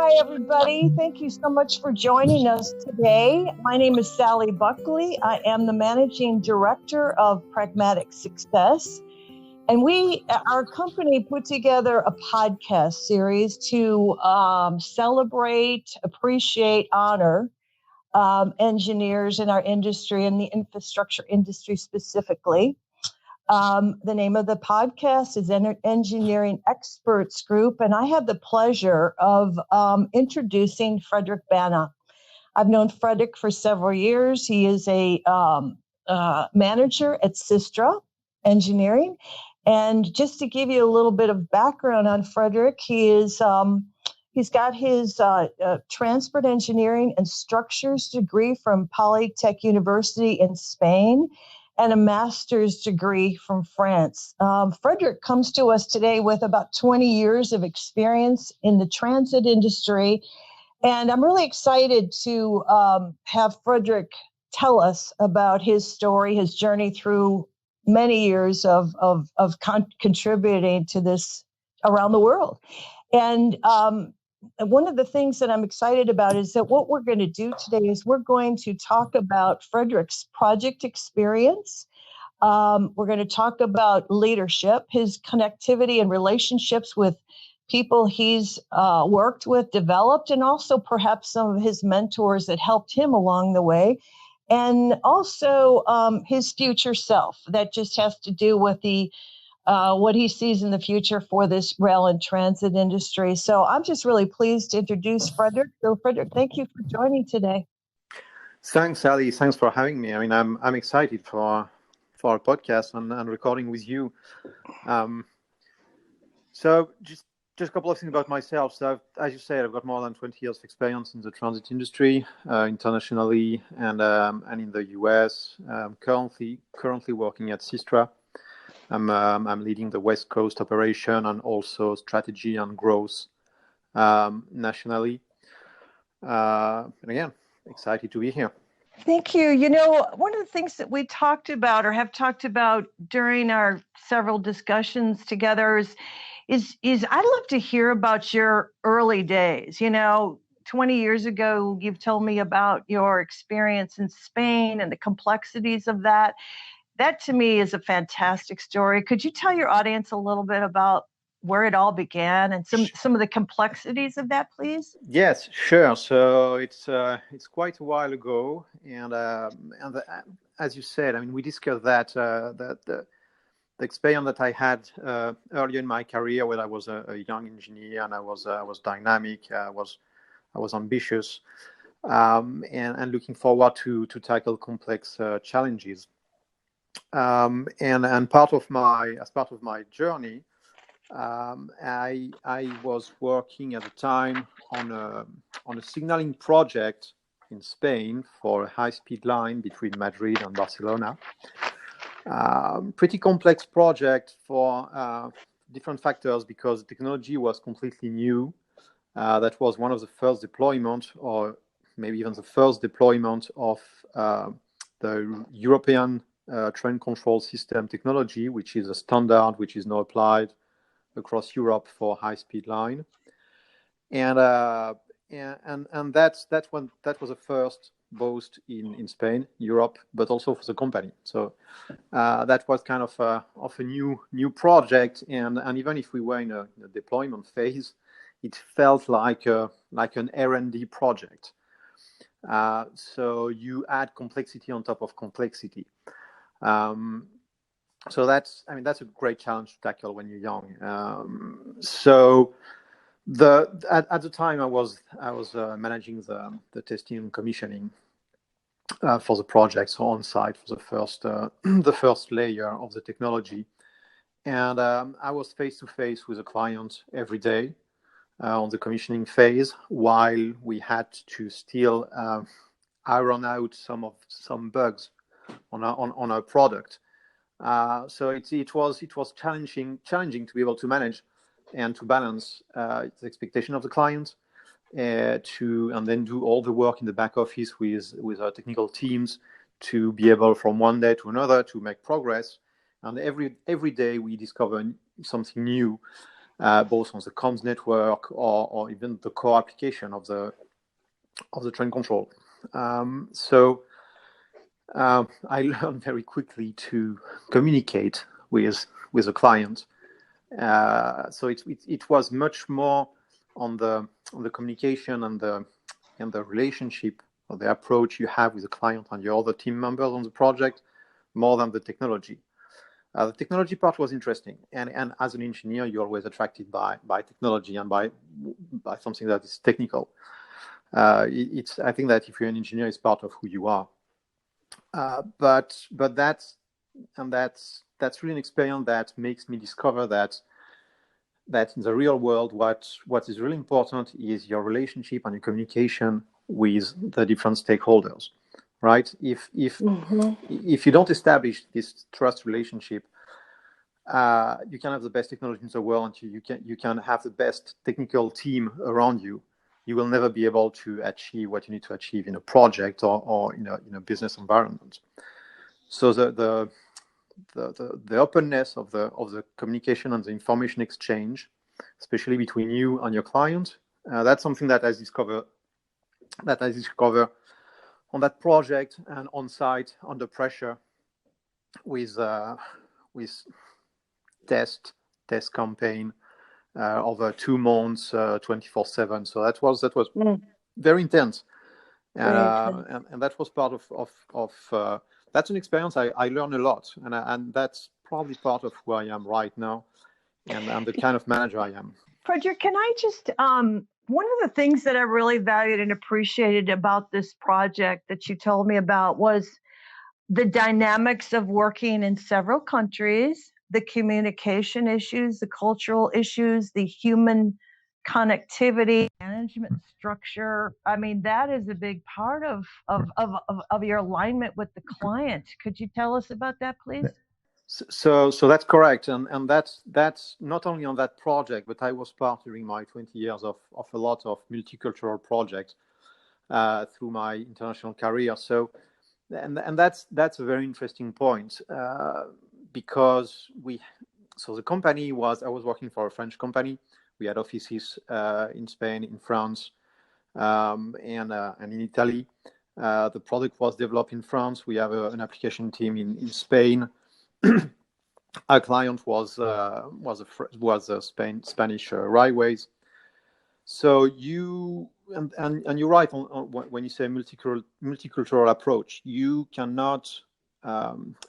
Hi, everybody. Thank you so much for joining us today. My name is Sally Buckley. I am the Managing Director of Pragmatic Success. And our company put together a podcast series to celebrate, appreciate, honor engineers in our industry and the infrastructure industry specifically. The name of the podcast is Engineering Experts Group, and I have the pleasure of introducing Frédéric Bana. I've known Frederic for several years. He is a manager at SYSTRA Engineering. And just to give you a little bit of background on Frederic, he's got his transport engineering and structures degree from Polytech University in Spain, and a master's degree from France. Frederic comes to us today with about 20 years of experience in the transit industry. And I'm really excited to have Frederic tell us about his story, his journey through many years of contributing to this around the world. And one of the things that I'm excited about is that what we're going to do today is we're going to talk about Frederic's project experience. We're going to talk about leadership, his connectivity and relationships with people he's worked with, developed, and also perhaps some of his mentors that helped him along the way. And also his future self that just has to do with what he sees in the future for this rail and transit industry. So I'm just really pleased to introduce Frederic. So Frederic, thank you for joining today. Thanks, Sally. Thanks for having me. I mean, I'm excited for our podcast and recording with you. So just a couple of things about myself. So as you said, I've got more than 20 years of experience in the transit industry, internationally and in the US. Currently working at SYSTRA. I'm leading the West Coast operation and also strategy and growth nationally. And again, excited to be here. Thank you. You know, one of the things that we talked about or have talked about during our several discussions together is I'd love to hear about your early days. You know, 20 years ago, you've told me about your experience in Spain and the complexities of that. That to me is a fantastic story. Could you tell your audience a little bit about where it all began and some of the complexities of that, please? Yes, sure. So it's quite a while ago, and as you said, I mean, we discussed that the experience that I had earlier in my career, when I was a young engineer and I was dynamic, I was ambitious, and looking forward to tackle complex challenges. And part of my journey, I was working at the time on a signaling project in Spain for a high-speed line between Madrid and Barcelona. Pretty complex project for different factors because the technology was completely new. That was one of the first deployment, or maybe even the first deployment of the European train control system technology, which is a standard which is now applied across Europe for high-speed line, and that was the first both in Spain, Europe, but also for the company. So that was kind of a new project, and even if we were in a deployment phase, it felt like an R&D project. So you add complexity on top of complexity. So that's a great challenge to tackle when you're young. So at the time I was managing the testing and commissioning for the project, so on site for the first layer of the technology, and I was face to face with a client every day on the commissioning phase, while we had to still iron out some bugs on our product. So it was challenging to be able to manage and to balance the expectation of the client, and then do all the work in the back office with our technical teams to be able from one day to another to make progress. And every day we discover something new both on the comms network or even the core application of the train control. So I learned very quickly to communicate with the client. So it was much more on the communication and the relationship or the approach you have with the client and your other team members on the project, more than the technology. The technology part was interesting, and as an engineer, you're always attracted by technology and by something that is technical. I think that if you're an engineer, it's part of who you are. But that's really an experience that makes me discover that in the real world, what is really important is your relationship and your communication with the different stakeholders, right? If you don't establish this trust relationship, you can have the best technology in the world, and you can have the best technical team around you. You will never be able to achieve what you need to achieve in a project or in a business environment. So the openness of the communication and the information exchange, especially between you and your client, that's something that I discover on that project and on site under pressure with test campaign over 2 months, 24/7. So that was very intense, and that was part of that's an experience I learned a lot, and that's probably part of who I am right now, and the kind of manager I am. Frederic, can I just one of the things that I really valued and appreciated about this project that you told me about was the dynamics of working in several countries, the communication issues, the cultural issues, the human connectivity, management structure. I mean, that is a big part of your alignment with the client. Could you tell us about that, please? So that's correct, and that's not only on that project, but I was part during my 20 years of a lot of multicultural projects through my international career. So, and that's a very interesting point because the company I was working for a French company. We had offices in Spain, in France, and in Italy. The product was developed in France. We have an application team in Spain. Our client was Spanish railways. So you're right when you say multicultural approach. You cannot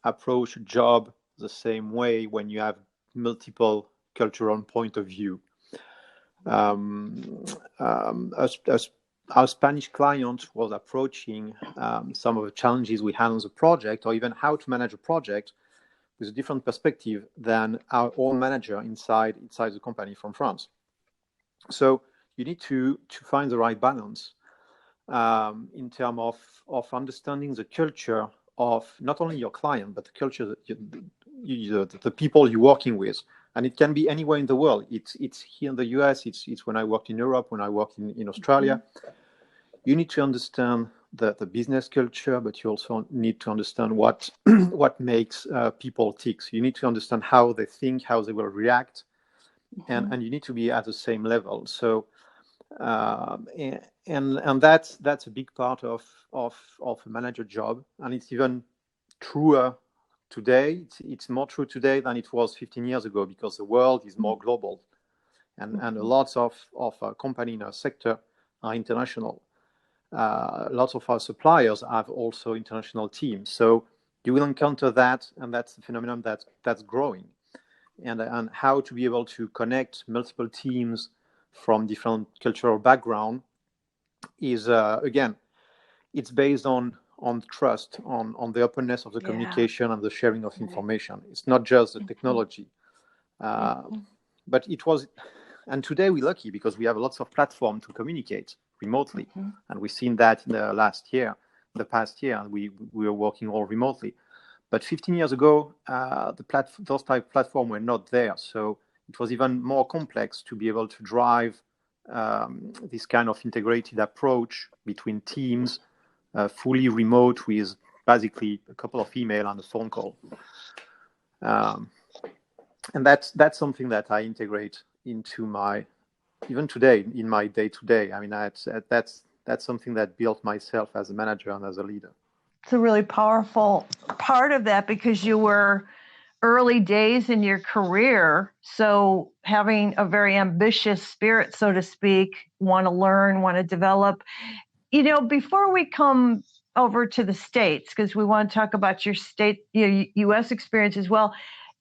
approach a job the same way when you have multiple cultural point of view. Our Spanish client was approaching some of the challenges we had on the project, or even how to manage a project, with a different perspective than our own manager inside the company from France. So you need to find the right balance in terms of understanding the culture of not only your client, but the culture the people you're working with. And it can be anywhere in the world. It's here in the US, it's when I worked in Europe, when I worked in Australia. You need to understand the business culture, but you also need to understand what makes people tick. So you need to understand how they think, how they will react, and you need to be at the same level. So and that's a big part of a manager job, and it's even truer today. It's more true today than it was 15 years ago, because the world is more global, and lots of companies in our sector are international. Lots of our suppliers have also international teams, so you will encounter that, and that's the phenomenon that's growing, and how to be able to connect multiple teams from different cultural background is again, it's based on trust, on the openness of the communication and the sharing of information. It's not just the technology, but it was. And today we're lucky because we have lots of platforms to communicate remotely, and we've seen that in the past year, we were working all remotely. But 15 years ago, those type of platforms were not there, so it was even more complex to be able to drive this kind of integrated approach between teams, fully remote, with basically a couple of email and a phone call. And that's something that I integrate into my, even today, in my day-to-day. I mean, that's something that built myself as a manager and as a leader. It's a really powerful part of that because you were early days in your career. So having a very ambitious spirit, so to speak, want to learn, want to develop. Before we come over to the States, because we want to talk about your U.S. experience as well,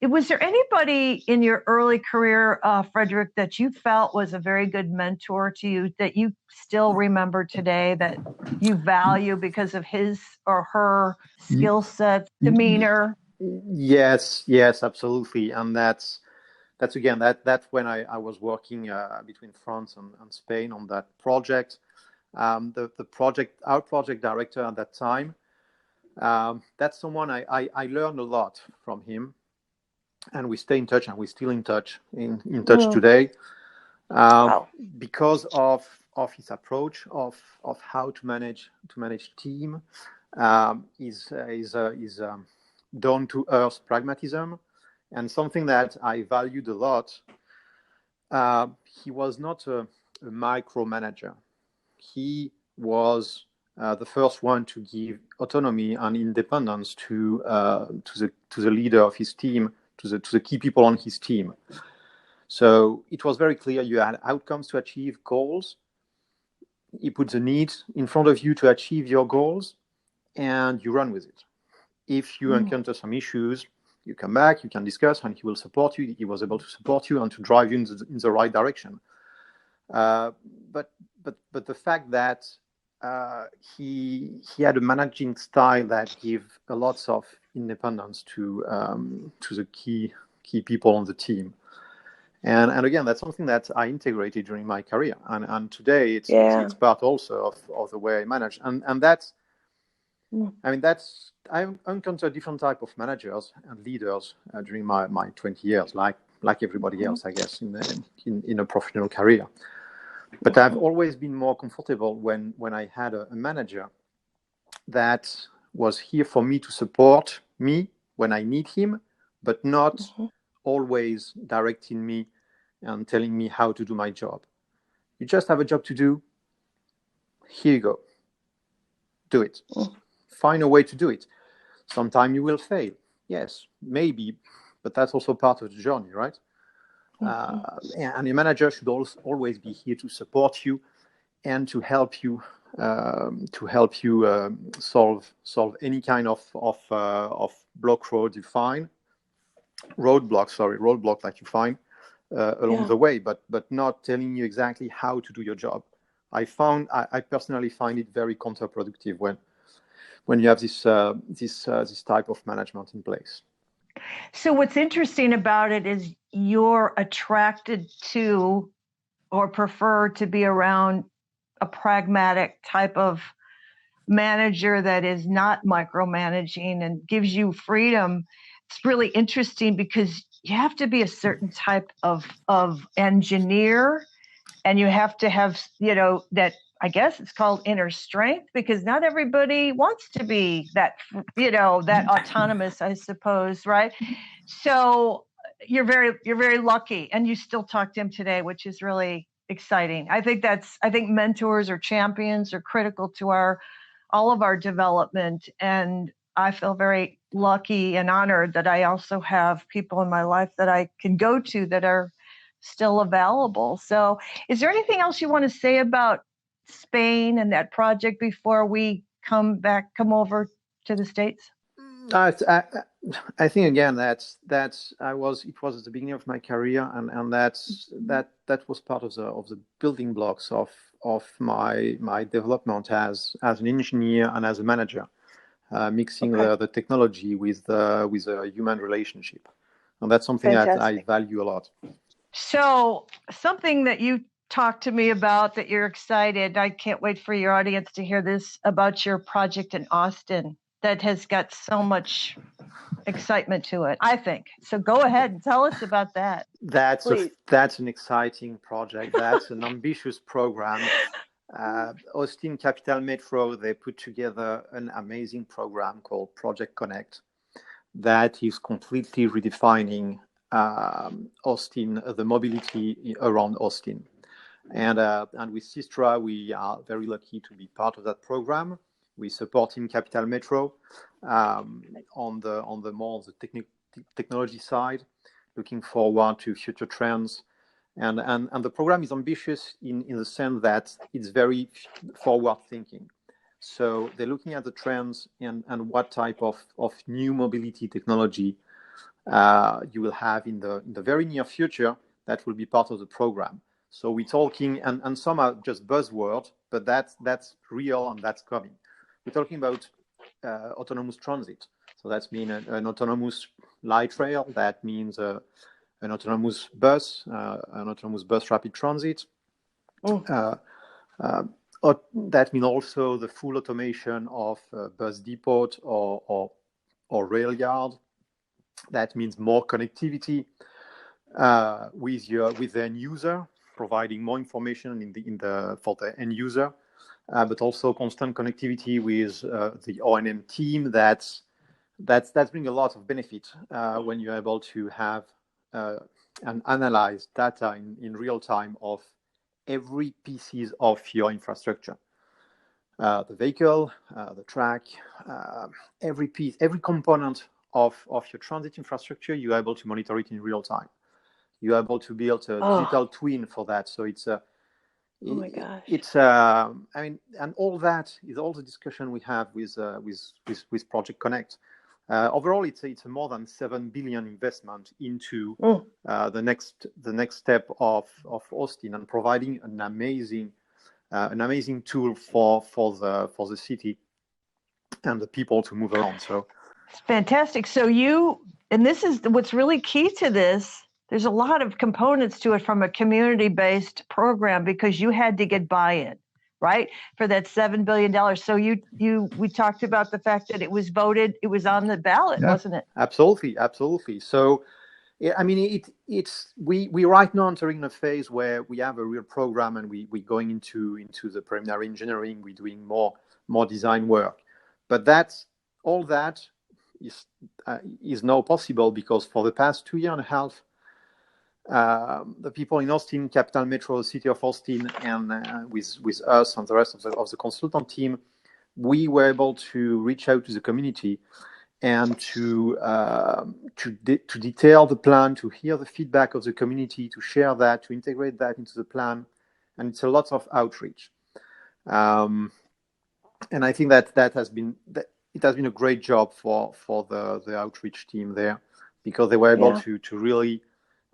was there anybody in your early career, Frederic, that you felt was a very good mentor to you that you still remember today that you value because of his or her skill set, demeanor? Yes, absolutely. And that's again, that's when I was working between France and Spain on that project. The project, our project director at that time, that's someone I learned a lot from him. And we stay in touch, and we're still in touch today, Wow. because of his approach of how to manage team, is down to earth pragmatism, and something that I valued a lot. He was not a micromanager. He was the first one to give autonomy and independence to the leader of his team, to the key people on his team. So it was very clear you had outcomes to achieve, goals. He put the needs in front of you to achieve your goals, and you run with it. If you encounter some issues, you come back, you can discuss, and he will support you. He was able to support you and to drive you in the right direction. But the fact that he had a managing style that gave a lot of independence to the key people on the team, and again, that's something that I integrated during my career, and today it's part also of the way I manage, and that's, I mean, that's, I encountered different type of managers and leaders during my 20 years, like everybody else, I guess, in a professional career. But I've always been more comfortable when I had a manager that was here for me to support me when I need him, but not always directing me and telling me how to do my job. You just have a job to do. Here you go. Do it. Find a way to do it. Sometime you will fail. Yes, maybe, but that's also part of the journey, right? And a manager should always be here to support you and to help you solve any kind of roadblock that you find along the way, but not telling you exactly how to do your job. I personally find it very counterproductive when you have this type of management in place. So what's interesting about it is you're attracted to or prefer to be around a pragmatic type of manager that is not micromanaging and gives you freedom. It's really interesting because you have to be a certain type of engineer, and you have to have, that, I guess it's called inner strength, because not everybody wants to be that, that autonomous, I suppose, right? So you're very lucky, and you still talk to him today, which is really exciting. I think mentors or champions are critical to all of our development, and I feel very lucky and honored that I also have people in my life that I can go to that are still available. So is there anything else you want to say about Spain and that project before we come over to the States? I think again it was at the beginning of my career, and that was part of the building blocks of my development as an engineer and as a manager, mixing the technology with a human relationship, and that's something that I value a lot. So something that you talked to me about that you're excited, I can't wait for your audience to hear this, about your project in Austin that has got so much excitement to it, I think. So go ahead and tell us about that. That's an exciting project. That's an ambitious program. Austin Capital Metro, they put together an amazing program called Project Connect that is completely redefining Austin, the mobility around Austin. And with SYSTRA, we are very lucky to be part of that program. We're supporting Capital Metro on the more of the technology side, looking forward to future trends. And the program is ambitious in the sense that it's very forward thinking. So they're looking at the trends and what type of new mobility technology you will have in the very near future that will be part of the program. So we're talking, and some are just buzzwords, but that's real and that's coming. We're talking about autonomous transit. So that's mean an autonomous light rail. That means an autonomous bus rapid transit. That means also the full automation of bus depot or rail yard. That means more connectivity with the end user, providing more information for the end user, but also constant connectivity with the O&M team. That's bring a lot of benefit when you're able to have and analyze data in real time of every pieces of your infrastructure. The vehicle, the track, every piece, every component of your transit infrastructure, you're able to monitor it in real time. You're able to build a digital twin for that. So it's oh my gosh. It's I mean, and all that is all the discussion we have with Project Connect. Overall, it's a more than $7 billion investment into the next step of Austin, and providing an amazing tool for the city and the people to move around. So it's fantastic. So and this is what's really key to this. There's a lot of components to it from a community-based program, because you had to get buy-in, right, for that $7 billion. So we talked about the fact that it was voted, it was on the ballot, wasn't it? Absolutely. So, I mean, we right now entering a phase where we have a real program, and we're going into the preliminary engineering. We're doing more design work, but all that is now possible because for the past 2 years and a half, the people in Austin, Capital Metro, the city of Austin, and with us and the rest of the consultant team, we were able to reach out to the community and to detail the plan, to hear the feedback of the community, to share that, to integrate that into the plan, and it's a lot of outreach. And I think that it has been a great job for the outreach team there, because they were able to really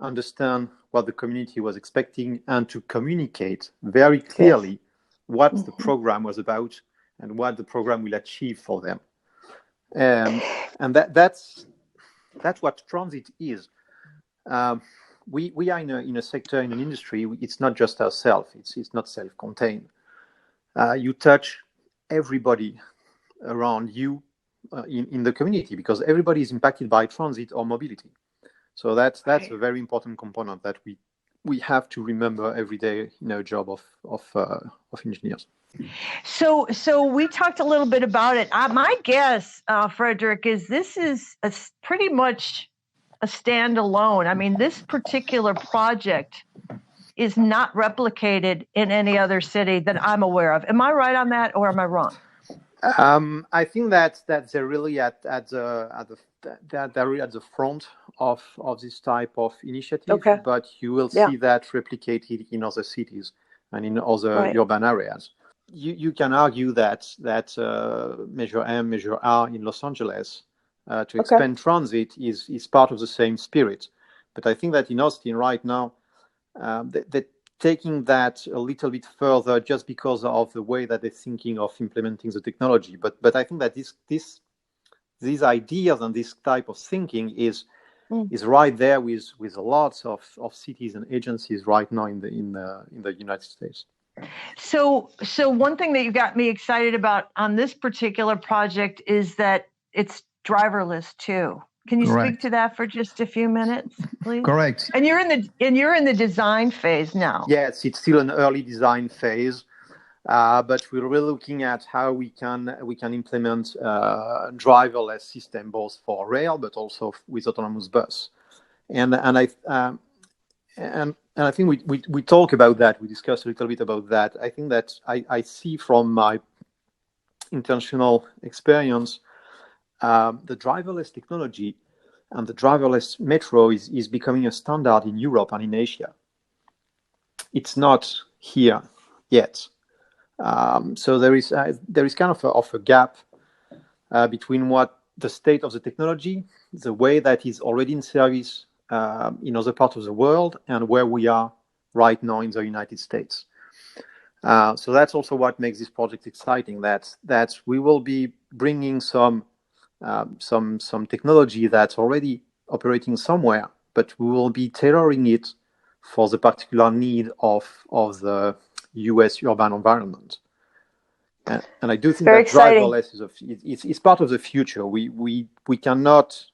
understand what the community was expecting and to communicate very clearly what the program was about and what the program will achieve for them. And that's what transit is. We are in a sector, in an industry. It's not just ourselves. It's not self-contained. You touch everybody around you in the community, because everybody is impacted by transit or mobility. So that's a very important component that we have to remember every day in our job of engineers. So we talked a little bit about it. My guess, Frederic, is this is pretty much a standalone. I mean, this particular project is not replicated in any other city that I'm aware of. Am I right on that, or am I wrong? I think that they're really at the front of this type of initiative, but you will see that replicated in other cities and in other urban areas. You can argue that Measure M, Measure R in Los Angeles to expand transit is part of the same spirit. But I think that in Austin right now, they're taking that a little bit further just because of the way that they're thinking of implementing the technology. But I think that these ideas and this type of thinking is right there with lots of cities and agencies right now in the United States. So one thing that you got me excited about on this particular project is that it's driverless too. Can you speak to that for just a few minutes, please? Correct. And you're in the design phase now. Yes, it's still an early design phase, but we're really looking at how we can implement driverless system both for rail but also with autonomous bus. And I think we talk about that. We discussed a little bit about that. I think that I see from my international experience, the driverless technology and the driverless metro is becoming a standard in Europe and in Asia. It's not here yet. So there is kind of a gap between what the state of the technology, the way that is already in service in other parts of the world, and where we are right now in the United States. So that's also what makes this project exciting. That we will be bringing some technology that's already operating somewhere, but we will be tailoring it for the particular need of the U.S. urban environment. And I do think that driverless is part of the future. We cannot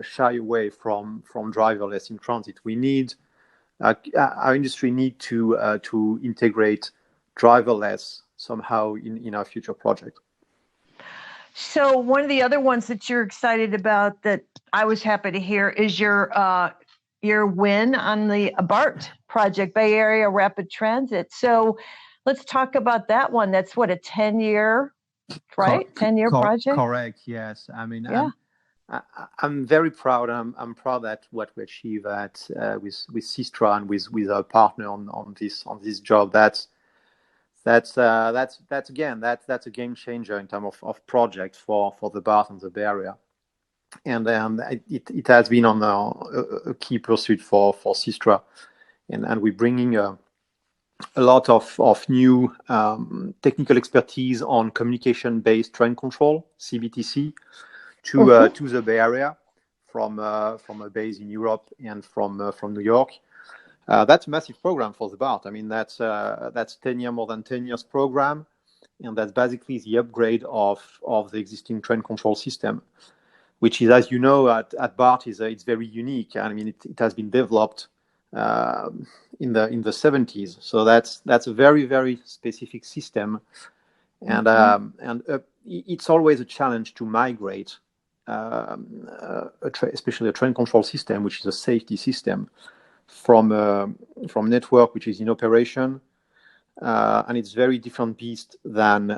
shy away from driverless in transit. We need our industry need to integrate driverless somehow in our future project. So one of the other ones that you're excited about that I was happy to hear is your win on the BART project, Bay Area Rapid Transit. So let's talk about that one. That's what, a 10-year, right? 10-year project? Correct, yes. I mean, yeah. I'm very proud. I'm proud at what we achieve with SYSTRA and with our partner on this job. That's a game changer in terms of project for the BART and the Bay Area, and it has been on a key pursuit for SYSTRA, and we're bringing a lot of new technical expertise on communication-based train control (CBTC) to the Bay Area from a base in Europe and from New York. That's a massive program for the BART. I mean, that's more than 10 years program, and that's basically the upgrade of the existing train control system, which is, as you know, at BART it's very unique. I mean, it has been developed in the 70s, so that's a very, very specific system, and it's always a challenge to migrate, especially a train control system, which is a safety system, from network which is in operation, and it's very different beast than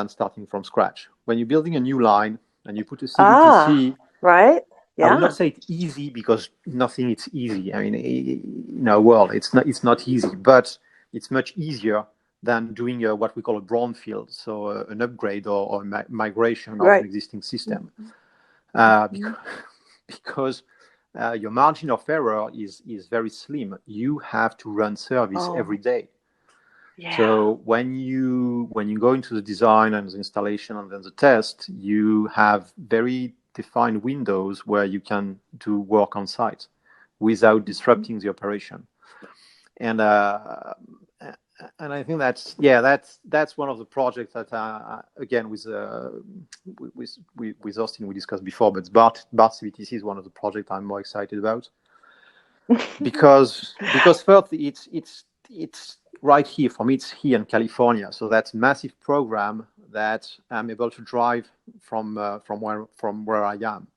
starting from scratch. When you're building a new line and you put a CBTC, right? Yeah. I will not say it's easy, because nothing is easy. I mean, in our world, it's not easy, but it's much easier than doing what we call a brownfield, so an upgrade or migration of an existing system, because your margin of error is very slim. You have to run service every day. Yeah. So when you go into the design and the installation and then the test, you have very defined windows where you can do work on site without disrupting the operation. And I think that's one of the projects that again with Austin we discussed before, but BART CBTC is one of the projects I'm more excited about because first it's right here for me. It's here in California, so that's a massive program that I'm able to drive from where I am,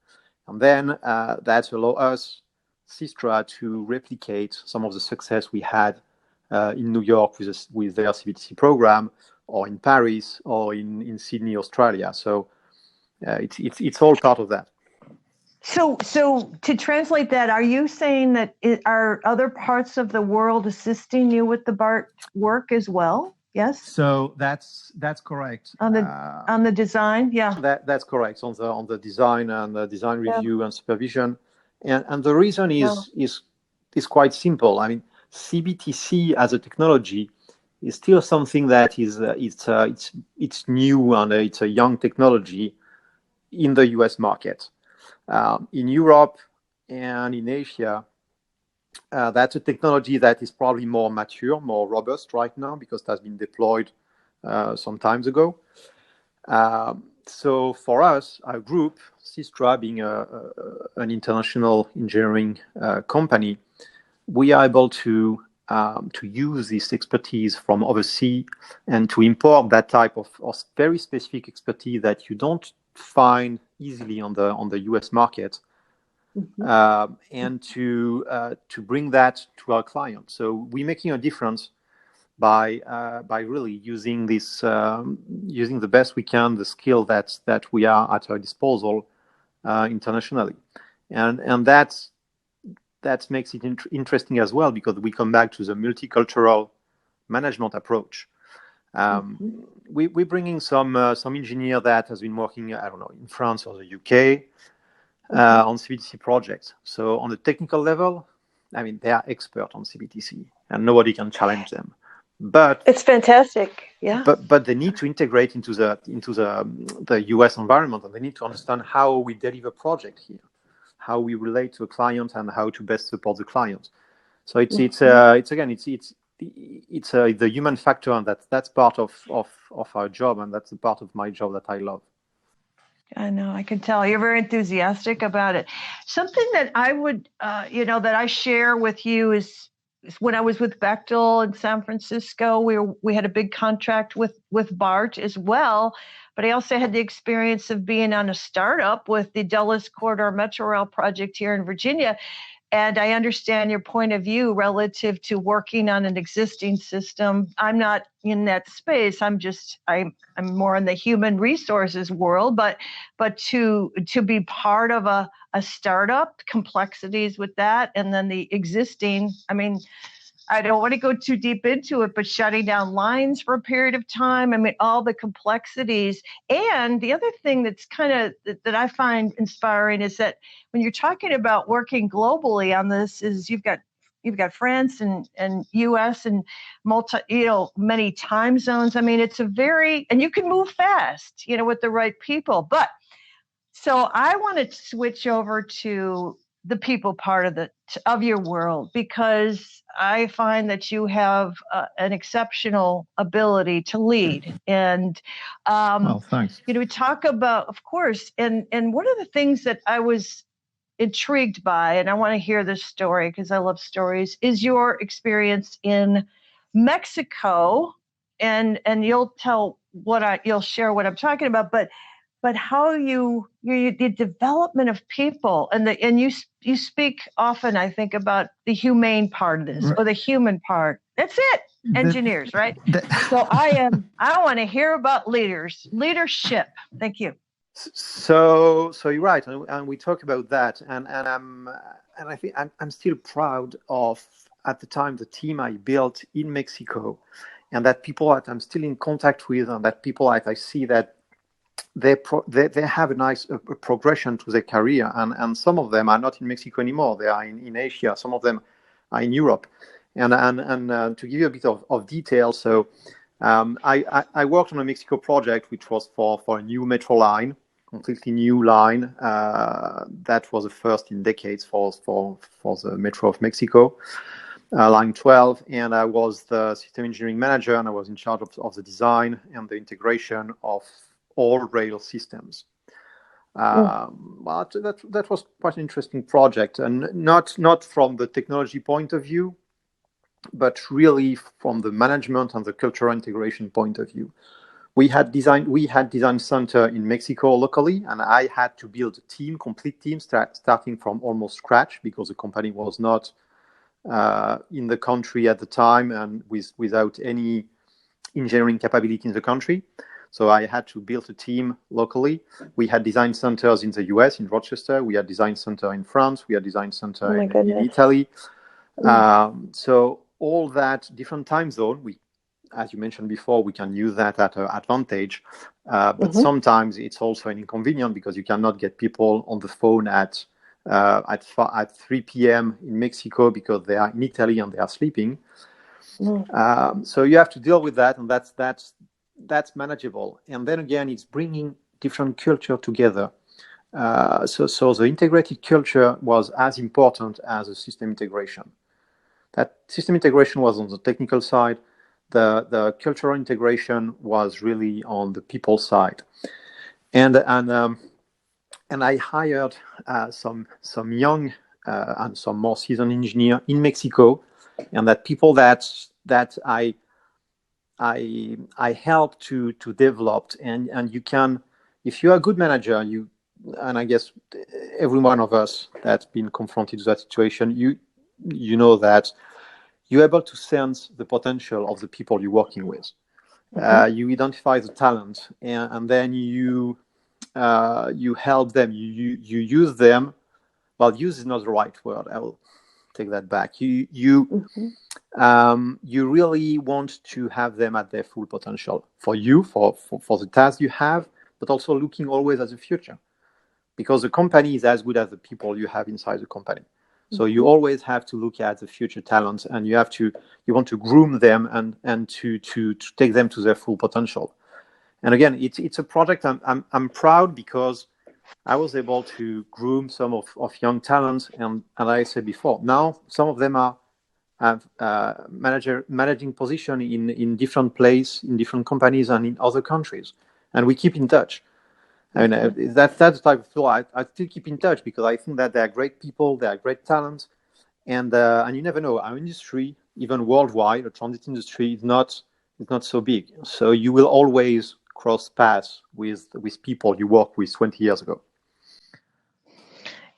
and then that allow us SYSTRA to replicate some of the success we had in New York with their CBTC program, or in Paris, or in Sydney, Australia. So it's all part of that. So to translate that, are you saying that are other parts of the world assisting you with the BART work as well? Yes. So that's correct. On the design, yeah. That's correct, on the design and the design review and supervision, and the reason is quite simple. I mean, CBTC as a technology is still something that is it's new, and it's a young technology in the US market. In Europe and in Asia, that's a technology that is probably more mature, more robust right now, because it has been deployed some times ago. So for us, our group, SYSTRA, being an international engineering company, we are able to use this expertise from overseas and to import that type of very specific expertise that you don't find easily on the US market, and to bring that to our clients. So we're making a difference by really using this, using the best we can, the skill that we are at our disposal internationally, and that makes it interesting as well, because we come back to the multicultural management approach. We're bringing some engineer that has been working, I don't know, in France or the UK on CBTC projects. So on the technical level, I mean, they are expert on CBTC, and nobody can challenge them. But it's fantastic, yeah. But they need to integrate into the US environment, and they need to understand how we deliver project here, how we relate to a client, and how to best support the client. So it's the human factor, and that's part of our job, and that's the part of my job that I love. I know, I can tell you're very enthusiastic about it. Something that I would, that I share with you is when I was with Bechtel in San Francisco, we had a big contract with BART as well, but I also had the experience of being on a startup with the Dulles Corridor Metro Rail project here in Virginia. And I understand your point of view relative to working on an existing system. I'm not in that space. I'm more in the human resources world, but to be part of a startup, complexities with that, and then the existing, I mean, I don't want to go too deep into it, but shutting down lines for a period of time. I mean, all the complexities. And the other thing that's kind of that I find inspiring is that when you're talking about working globally on this, is you've got France and US and many time zones. I mean, and you can move fast, with the right people. But so I want to switch over to the people part of your world, because I find that you have an exceptional ability to lead. And Well, thanks. we talk about, of course, and one of the things that I was intrigued by, and I want to hear this story because I love stories, is your experience in Mexico, and you'll share what I'm talking about, but how the development of people, and you speak often, I think, about the humane part of this, right, or the human part. That's it. Engineers, right? So I want to hear about leadership. Thank you. So you're right, and we talk about that, and I think I'm still proud of, at the time, the team I built in Mexico, and that people that I'm still in contact with, and that people that I see that they have a nice progression to their career, and some of them are not in Mexico anymore. They are in Asia. Some of them are in Europe, and to give you a bit of detail, so I worked on a Mexico project which was for a new metro line, completely new line, that was the first in decades for the Metro of Mexico, line 12, and I was the system engineering manager, and I was in charge of the design and the integration of all rail systems. But that was quite an interesting project, and not from the technology point of view, but really from the management and the cultural integration point of view. We had design center in Mexico locally, and I had to build a complete team, starting from almost scratch, because the company was not in the country at the time, and without any engineering capability in the country. So I had to build a team locally. We had design centers in the US, in Rochester. We had design center in France. We had design center in Italy. So all that different time zone, as you mentioned before, we can use that at our advantage. But sometimes it's also an inconvenience, because you cannot get people on the phone at 3 p.m. in Mexico, because they are in Italy and they are sleeping. So you have to deal with that, and that's manageable. And then again, it's bringing different culture together. So the integrated culture was as important as the system integration. That system integration was on the technical side. The cultural integration was really on the people side. And I hired some young and some more seasoned engineer in Mexico, and that people that I helped to develop. And you can, if you are a good manager, and I guess every one of us that's been confronted to that situation, you know that you're able to sense the potential of the people you're working with. You identify the talent, and then you help them. You use them. Well, use is not the right word. I will take that back. You really want to have them at their full potential for you, for the task you have, but also looking always at the future, because the company is as good as the people you have inside the company. So you always have to look at the future talents, and you want to groom them and to take them to their full potential. And again, it's a project I'm proud, because I was able to groom some of young talents, and I said before, now some of them have managing position in different places, in different companies and in other countries, and we keep in touch. I mean, that's the type of thought I still keep in touch, because I think that they are great people, they are great talents, and you never know. Our industry, even worldwide, the transit industry is not so big, so you will always cross paths with people you worked with 20 years ago.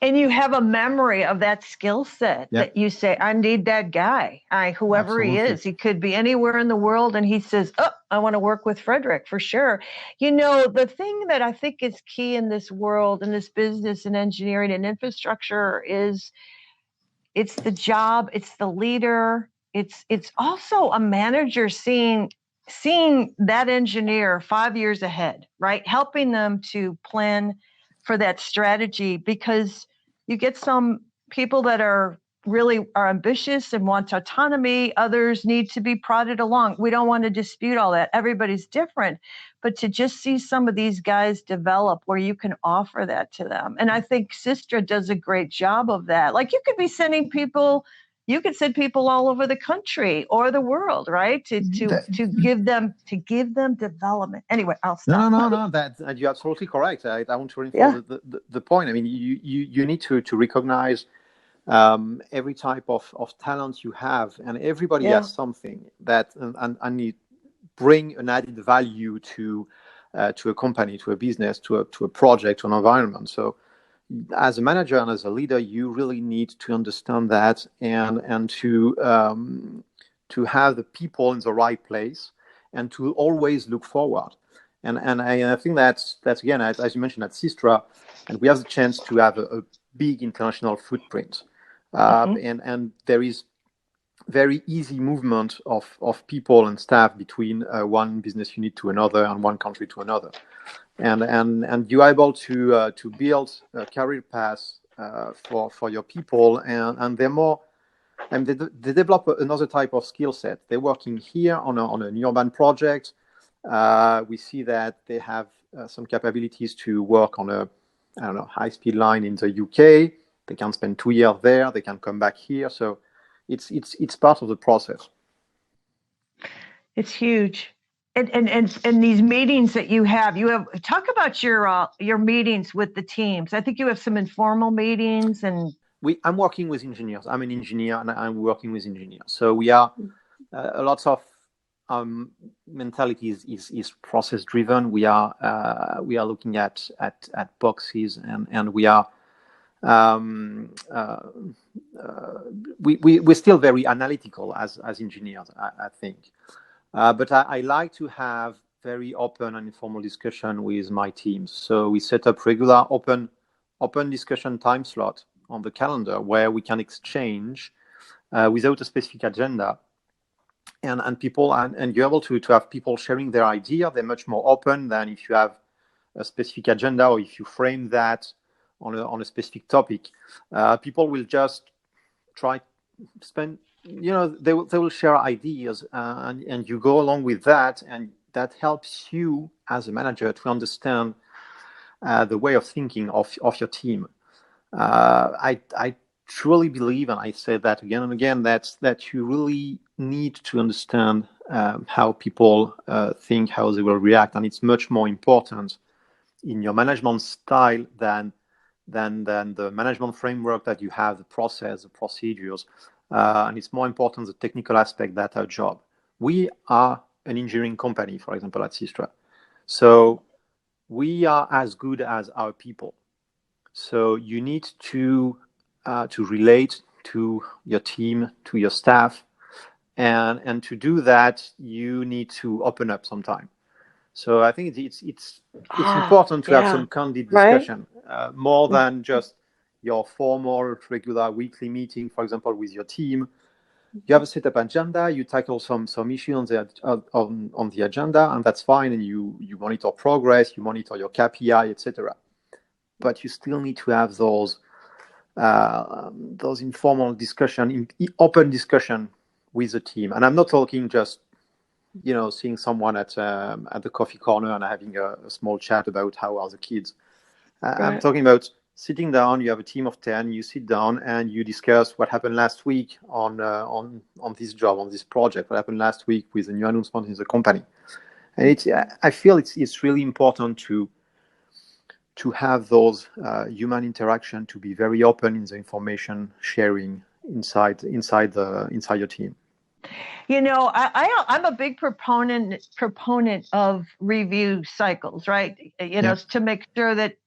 And you have a memory of that skill set that you say, I need that guy. Whoever Absolutely. he is, he could be anywhere in the world. And he says, oh, I want to work with Frederic for sure. You know, the thing that I think is key in this world, in this business and engineering and infrastructure, is it's the job, it's the leader. It's also a manager seeing that engineer 5 years ahead, right? Helping them to plan for that strategy, because you get some people that are ambitious and want autonomy. Others need to be prodded along. We don't want to dispute all that. Everybody's different, but to just see some of these guys develop where you can offer that to them. And I think SYSTRA does a great job of that. Like, you could be sending people, you could send people all over the country or the world, right? To give them development. Anyway, I'll stop. No. That you're absolutely correct. I want to reinforce the point. I mean, you need to recognize every type of talent you have, and everybody has something that and you bring an added value to a company, to a business, to a project, to an environment. So as a manager and as a leader, you really need to understand that, and to have the people in the right place, and to always look forward. And I think that's again, as you mentioned, at SYSTRA, and we have the chance to have a big international footprint, and there is very easy movement of people and staff between one business unit to another and one country to another, and you're able to build a career path for your people, and they're more, and they develop another type of skill set. They're working here on an urban project. We see that they have some capabilities to work on a high-speed line in the UK. They can spend 2 years there. They can come back here. So it's part of the process. It's huge. And these meetings that you have talk about your meetings with the teams. I think you have some informal meetings, and I'm working with engineers. I'm an engineer, and I'm working with engineers. So we are a lot of mentality is process driven. We are looking at boxes, and we are we're still very analytical as engineers, I think. But I like to have very open and informal discussion with my teams. So we set up regular open discussion time slot on the calendar where we can exchange without a specific agenda. And people, and you're able to have people sharing their idea. They're much more open than if you have a specific agenda, or if you frame that on a specific topic. People will just try to spend, they will share ideas, and you go along with that, and that helps you as a manager to understand the way of thinking of your team. I truly believe, and I say that again and again, that you really need to understand how people think, how they will react, and it's much more important in your management style than the management framework that you have, the process, the procedures, and it's more important the technical aspect that our job. We are an engineering company, for example, at SYSTRA, so we are as good as our people. So you need to relate to your team, to your staff, and to do that, you need to open up sometime. So I think it's important to have Yeah. some candid Right? discussion, more than just your formal, regular weekly meeting, for example, with your team. You have a set up agenda, you tackle some issue on the agenda, and that's fine, and you monitor progress, you monitor your KPI, etc. But you still need to have those informal discussion, open discussion with the team. And I'm not talking just seeing someone at the coffee corner and having a small chat about how are the kids. I'm Right. talking about sitting down. You have a team of 10. You sit down and you discuss what happened last week on this job, on this project. What happened last week with the new announcement in the company. And I feel it's really important to have those human interaction, to be very open in the information sharing inside your team. I'm a big proponent of review cycles, right? To make sure that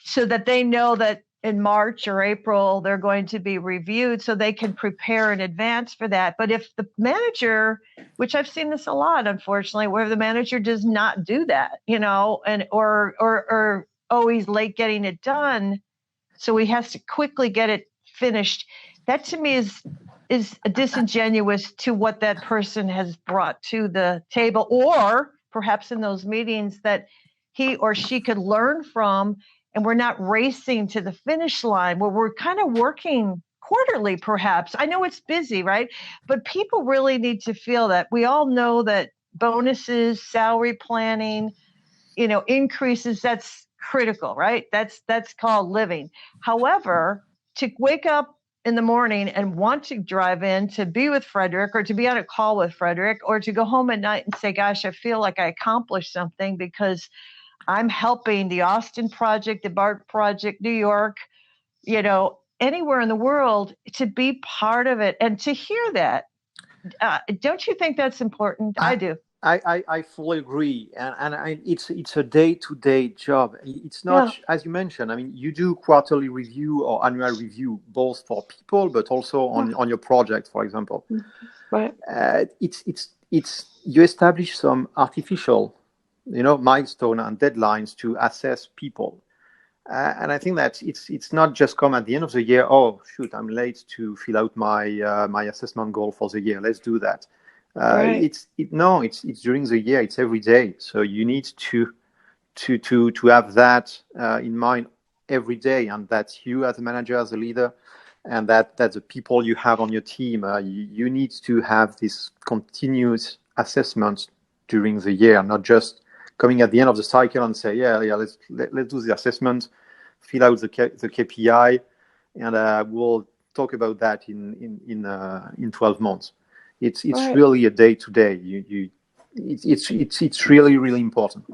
so that they know that in March or April they're going to be reviewed, so they can prepare in advance for that. But if the manager, which I've seen this a lot, unfortunately, where the manager does not do that, and or always late getting it done, so he has to quickly get it finished. That to me is disingenuous to what that person has brought to the table, or perhaps in those meetings that he or she could learn from, and we're not racing to the finish line where we're kind of working quarterly, perhaps. I know it's busy, right? But people really need to feel that. We all know that bonuses, salary planning, increases, that's critical, right? That's called living. However, to wake up in the morning and want to drive in to be with Frederic, or to be on a call with Frederic, or to go home at night and say, gosh, I feel like I accomplished something because I'm helping the Austin project, the BART project, New York, anywhere in the world, to be part of it and to hear that. Don't you think that's important? I do. I fully agree, and it's a day-to-day job. It's not, as you mentioned. I mean, you do quarterly review or annual review both for people, but also on your project, for example. Right. It's you establish some artificial, milestone and deadlines to assess people, and I think that it's not just come at the end of the year. Oh shoot, I'm late to fill out my assessment goal for the year. Let's do that. Right. It's during the year. It's every day. So you need to have that in mind every day, and that's you as a manager, as a leader, and that's the people you have on your team. You need to have this continuous assessment during the year, not just coming at the end of the cycle and say, let's do the assessment, fill out the KPI, and we'll talk about that in 12 months. It's Right. really a day to day. It's really, really important.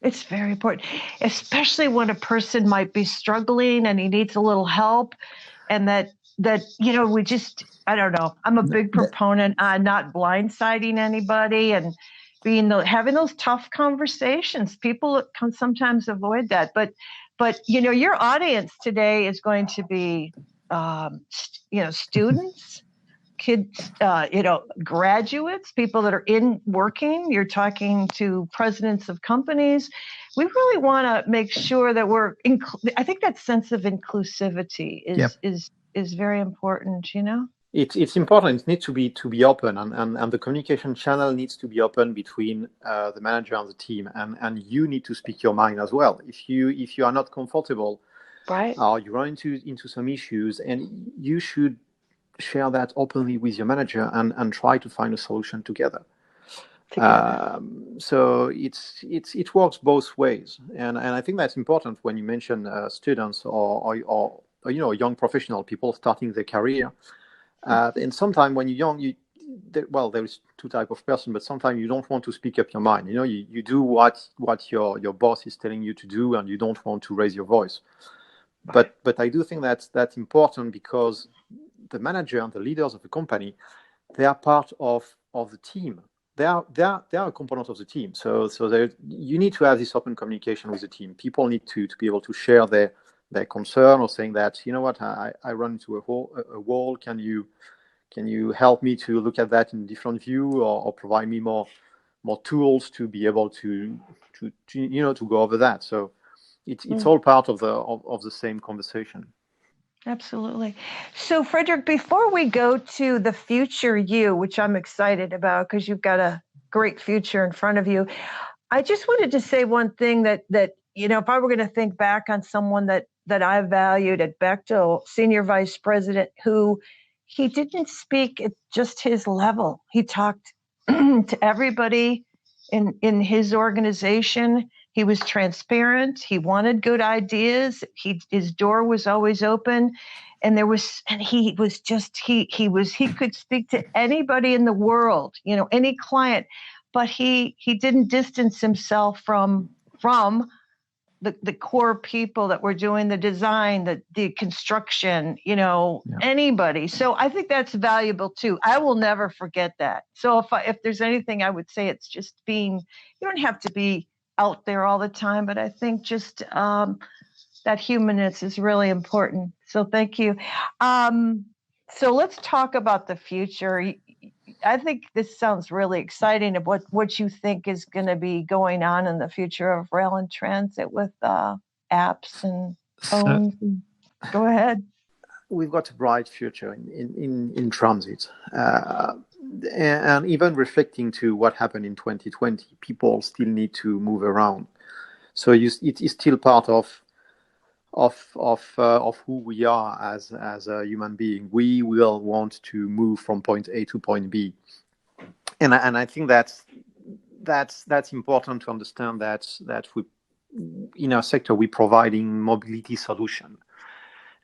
It's very important, especially when a person might be struggling and he needs a little help, and that we just, I don't know. I'm a big proponent on not blindsiding anybody and having those tough conversations. People can sometimes avoid that, but your audience today is going to be students, kids, graduates, people that are working. You're talking to presidents of companies. We really want to make sure that I think that sense of inclusivity is very important, It's important. It needs to be open, and the communication channel needs to be open between the manager and the team, and you need to speak your mind as well. If you are not comfortable, right, or you run into some issues, and you should share that openly with your manager and try to find a solution together. So it works both ways, and I think that's important when you mention students or young professional people starting their career. And sometimes when you're young, there's two types of person, but sometimes you don't want to speak up your mind. You do what your boss is telling you to do, and you don't want to raise your voice. But I do think that's important, because the manager and the leaders of the company, they are part of the team. They are a component of the team. So you need to have this open communication with the team. People need to be able to share their their concern, or saying that, you know what, I run into a wall. Can you help me to look at that in a different view, or provide me more tools to be able to go over that. So it's all part of the same conversation. Absolutely. So, Frederic, before we go to the future you, which I'm excited about because you've got a great future in front of you, I just wanted to say one thing that if I were going to think back on someone that I valued at Bechtel, senior vice president, who he didn't speak at just his level. He talked to everybody in his organization. He was transparent. He wanted good ideas. His door was always open. And he could speak to anybody in the world, any client, but he didn't distance himself from the core people that were doing the design, the construction, anybody. So I think that's valuable too. I will never forget that. So if there's anything I would say, it's just you don't have to be out there all the time, but I think just that humanness is really important. So thank you. So let's talk about the future. I think this sounds really exciting of what you think is going to be going on in the future of rail and transit with apps and phones. Go ahead. We've got a bright future in transit. And even reflecting to what happened in 2020, people still need to move around. So it is still part of who we are as a human being. We will want to move from point A to point B, and I think that's important to understand that we, in our sector, we're providing mobility solution,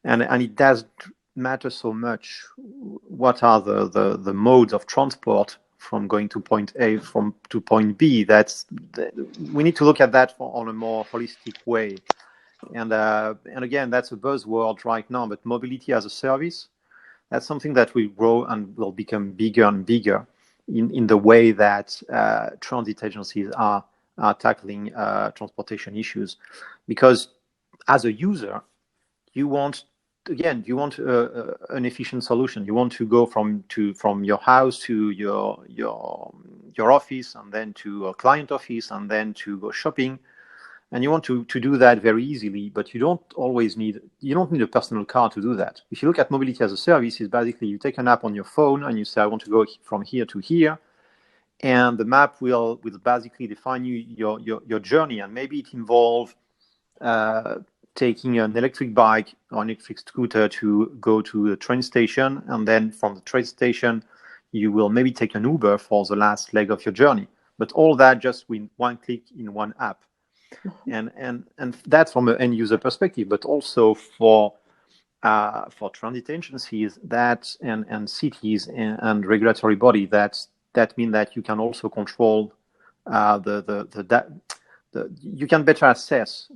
and it doesn't matter so much what are the modes of transport from going to point A to point B. We need to look at that on a more holistic way. And again, that's a buzzword right now, but mobility as a service, that's something that will grow and will become bigger and bigger in the way that transit agencies are tackling transportation issues. Because as a user, you want an efficient solution. You want to go from your house to your office, and then to a client office, and then to go shopping. And you want to do that very easily, but you don't need a personal car to do that. If you look at mobility as a service, it's basically you take an app on your phone and you say, I want to go from here to here, and the map will basically define your journey. And maybe it involves taking an electric bike or an electric scooter to go to the train station, and then from the train station, you will maybe take an Uber for the last leg of your journey. But all that just with one click in one app. And that's from an end user perspective, but also for transit agencies and cities and regulatory body that mean that you can also control you can better assess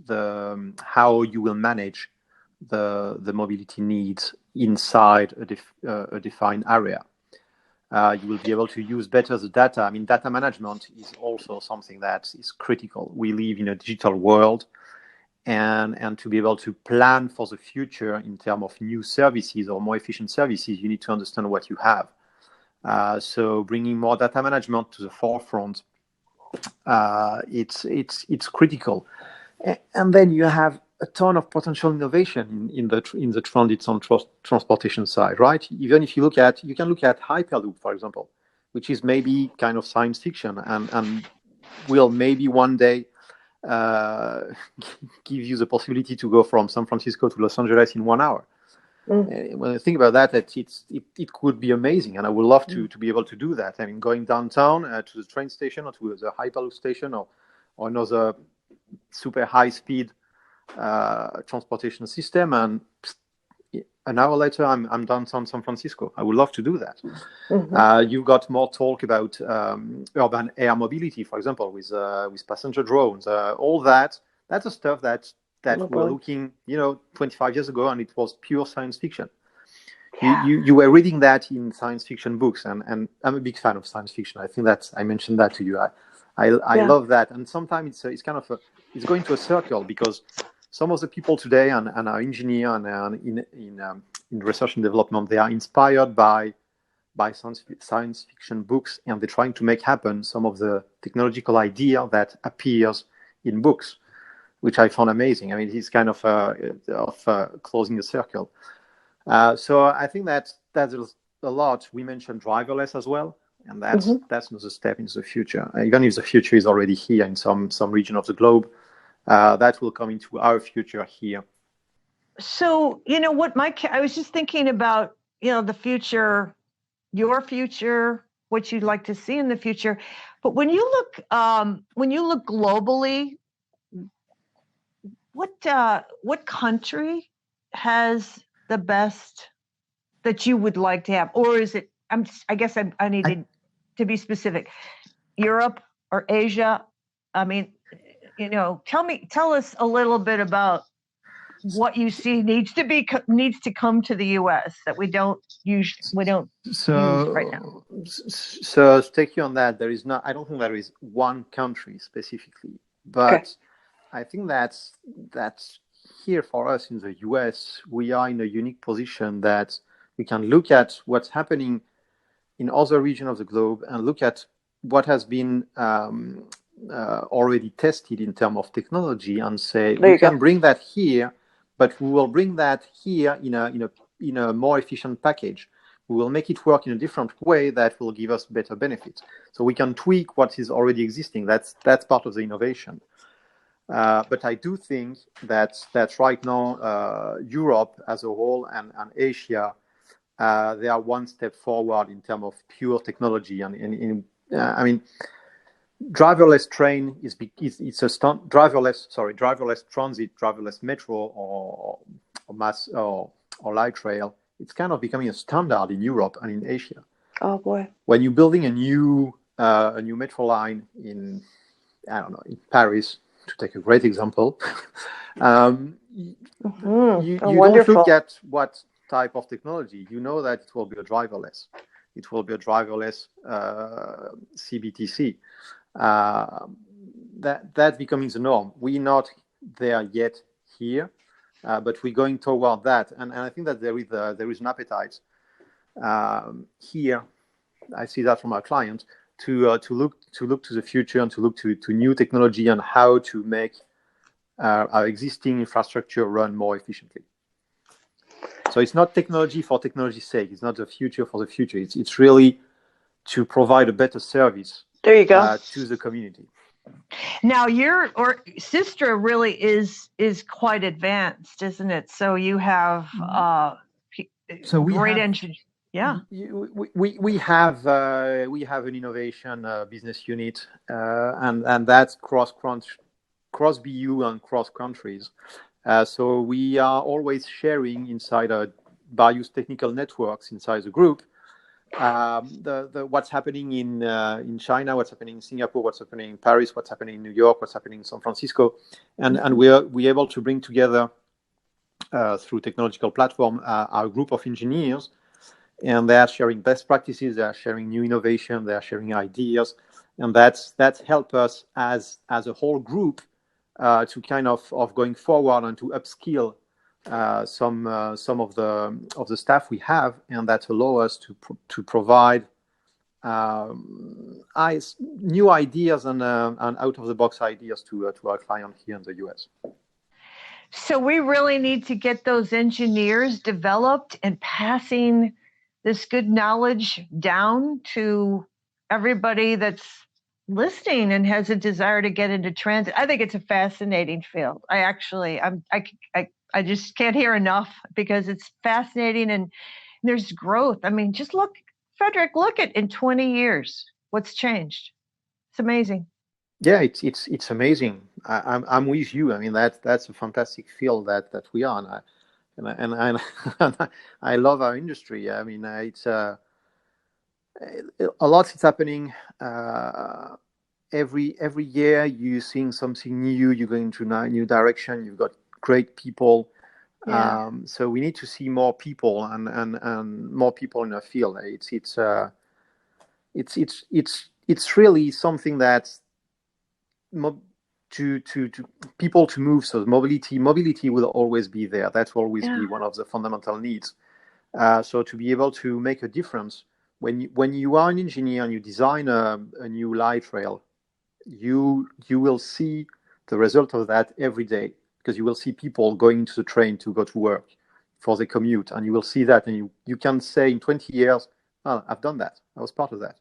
how you will manage the mobility needs inside a defined area. You will be able to use better the data. I mean, data management is also something that is critical. We live in a digital world, and to be able to plan for the future in terms of new services or more efficient services, you need to understand what you have. So bringing more data management to the forefront, it's critical. And then you have a ton of potential innovation in the transit and transportation side, right? Even if you can look at Hyperloop, for example, which is maybe kind of science fiction and will maybe one day give you the possibility to go from San Francisco to Los Angeles in 1 hour. When I think about that, it could be amazing, and I would love to be able to do that. I mean, going downtown to the train station or to the Hyperloop station or another super high-speed transportation system, and an hour later I'm downtown San Francisco. I would love to do that. You've got more talk about urban air mobility, for example, with passenger drones. All that's the stuff that we're looking 25 years ago, and it was pure science fiction. You were reading that in science fiction books, and I'm a big fan of science fiction. I think that I mentioned that to you. I love that, and sometimes it's kind of it's going to a circle, because some of the people today and are engineer and in research and development, they are inspired by science fiction books, and they're trying to make happen some of the technological idea that appears in books, which I found amazing. I mean, it's kind of closing the circle. So I think that's a lot. We mentioned driverless as well, and that's another step into the future. Even if the future is already here in some region of the globe, that will come into our future here. So, I was just thinking about, the future, your future, what you'd like to see in the future. But when you look globally, what country has the best that you would like to have? Or is it, I guess I needed to be specific, Europe or Asia? I mean, tell us a little bit about what you see needs to come to the U.S. that we don't use right now. So to take you on that, I don't think there is one country specifically, but I think that's here for us in the US, we are in a unique position that we can look at what's happening in other regions of the globe and look at what has been already tested in terms of technology and say we can bring that here, but we will bring that here in a more efficient package. We will make it work in a different way that will give us better benefits. So we can tweak what is already existing. That's part of the innovation. But I do think that right now Europe as a whole and Asia, they are one step forward in terms of pure technology. And I mean, driverless train driverless transit, driverless metro or mass or light rail. It's kind of becoming a standard in Europe and in Asia. Oh boy! When you're building a new metro line in Paris, to take a great example, you don't look at what type of technology. You know that it will be a driverless. It will be a driverless CBTC. That's becoming the norm. We're not there yet here, but we're going toward that. And I think that there is an appetite here. I see that from our clients to look to the future and to look to new technology and how to make our existing infrastructure run more efficiently. So it's not technology for technology's sake. It's not the future for the future. It's really to provide a better service. There you go. To the community. Now SYSTRA really is quite advanced, isn't it? So you have great engineers. Yeah. We have an innovation business unit, and that's cross BU and cross countries. So we are always sharing inside various technical networks inside the group. What's happening in China, what's happening in Singapore, what's happening in Paris, what's happening in New York, what's happening in San Francisco, and we're able to bring together through technological platform our group of engineers, and they are sharing best practices, they are sharing new innovation, they are sharing ideas, and that's helped us as a whole group to kind of going forward and to upskill some of the staff we have, and that allow us to provide new ideas and out of the box ideas to our client here in the US. So we really need to get those engineers developed and passing this good knowledge down to everybody that's listening and has a desire to get into transit. I think it's a fascinating field. I just can't hear enough because it's fascinating and there's growth. I mean, just look, Frederic, look at in 20 years, what's changed. It's amazing. Yeah, it's amazing. I'm with you. I mean, that's a fantastic field that we are, and I love our industry. I mean, it's a lot is happening. Every year you're seeing something new. You're going to a new direction. You've got great people. Yeah. So we need to see more people and more people in the field. It's really something that to people to move. So mobility will always be there. That will always be one of the fundamental needs. So to be able to make a difference when you are an engineer and you design a new light rail, you will see the result of that every day, because you will see people going to the train to go to work for the commute, and you will see that, and you can say in 20 years, oh, I've done that. I was part of that.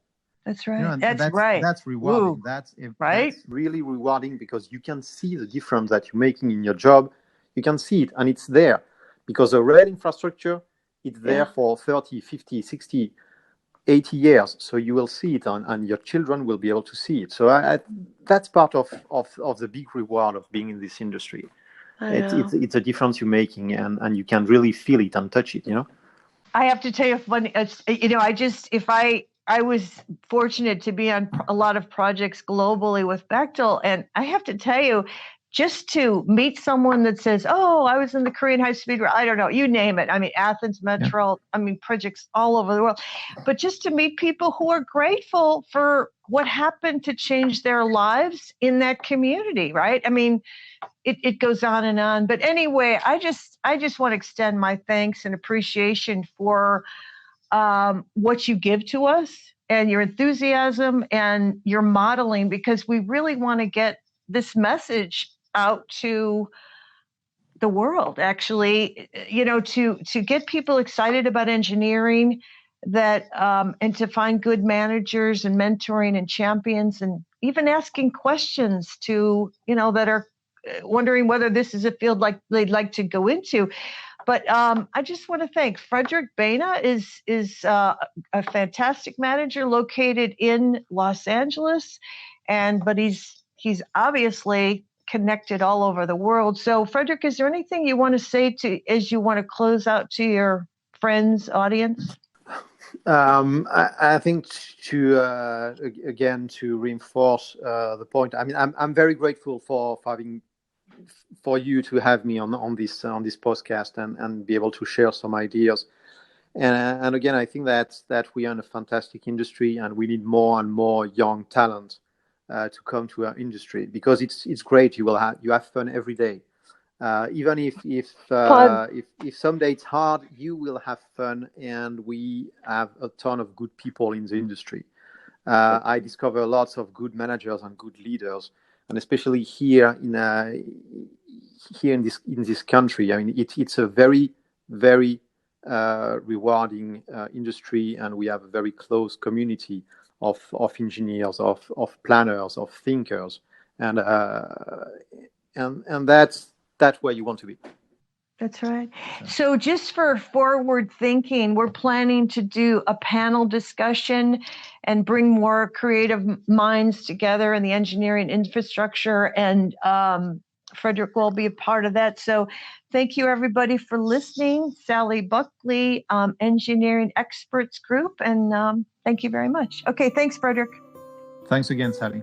That's right. That's right. That's rewarding. Ooh, That's right. That's really rewarding, because you can see the difference that you're making in your job. You can see it, and it's there because the rail infrastructure, it's there for 30, 50, 60, 80 years. So you will see it, and your children will be able to see it. So that's part of the big reward of being in this industry. It's a difference you're making, and you can really feel it and touch it, I have to tell you, I was fortunate to be on a lot of projects globally with Bechtel, and I have to tell you, just to meet someone that says, oh, I was in the Korean high-speed rail, I don't know, you name it. I mean, Athens Metro, I mean, projects all over the world. But just to meet people who are grateful for what happened to change their lives in that community, right? I mean, it goes on and on. But anyway, I just want to extend my thanks and appreciation for what you give to us and your enthusiasm and your modeling, because we really want to get this message out to the world, actually, to get people excited about engineering, that and to find good managers and mentoring and champions, and even asking questions to, that are wondering whether this is a field like they'd like to go into. But I just want to thank Frédéric Bana is a fantastic manager located in Los Angeles, but he's obviously connected all over the world. So Frederic, is there anything you want to say as you want to close out to your friends, audience? I think to reinforce the point. I mean, I'm very grateful for you to have me on this podcast and be able to share some ideas. And again, I think that we are in a fantastic industry, and we need more and more young talent to come to our industry, because it's great. You have fun every day. Even if someday it's hard, you will have fun, and we have a ton of good people in the industry. I discover lots of good managers and good leaders, and especially here in this country. I mean, it's a very, very rewarding industry, and we have a very close community of engineers, of planners, of thinkers, and that's where you want to be. That's right. So just for forward thinking, we're planning to do a panel discussion and bring more creative minds together in the engineering infrastructure, and Frederic will be a part of that. So thank you, everybody, for listening. Sally Buckley, Engineering Experts Group, and thank you very much. Okay, thanks, Frederic. Thanks again, Sally.